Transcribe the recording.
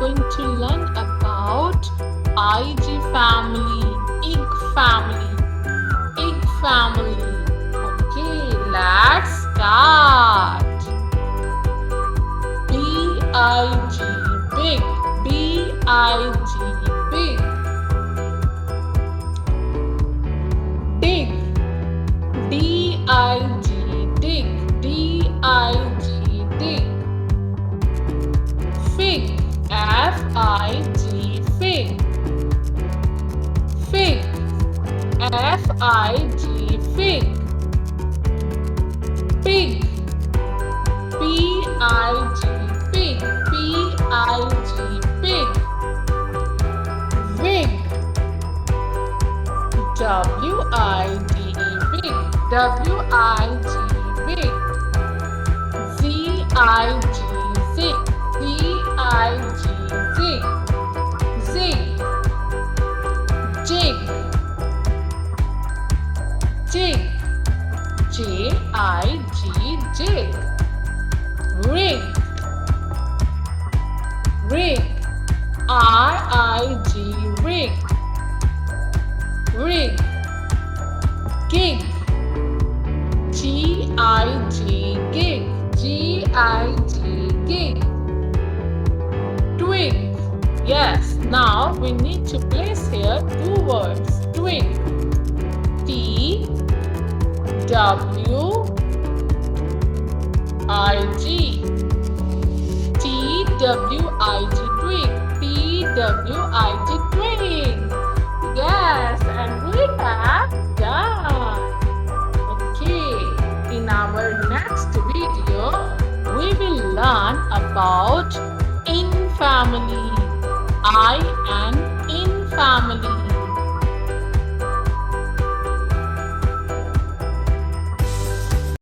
going to learn about IG family, egg family, egg family. Okay, let's start. B-I-G, big, B-I-G, big. Dig, D-I-G, dig, D-I-G, dig. Fig, F-I-G, fig, fig, F-I-G, fig. Pig, P-I-G, pig, P-I-G, pig. Wig, W-I-D-E, wig, W-I-G, wig. Z-I-G, zig, Z-I-G, zig, zig. Jig, jig, J-I-G, jig. Rig, rig, R-I-G, rig, rig. Gig, G-I-G, gig, G-I-G, gig. Twig, yes, now we need to place here two words. Twig, T-W-I-G, T-W-I-G, twig, T-W-I-G, twig. Yes, and we have done. Okay, in our next video, we will learn about in family, I and in family.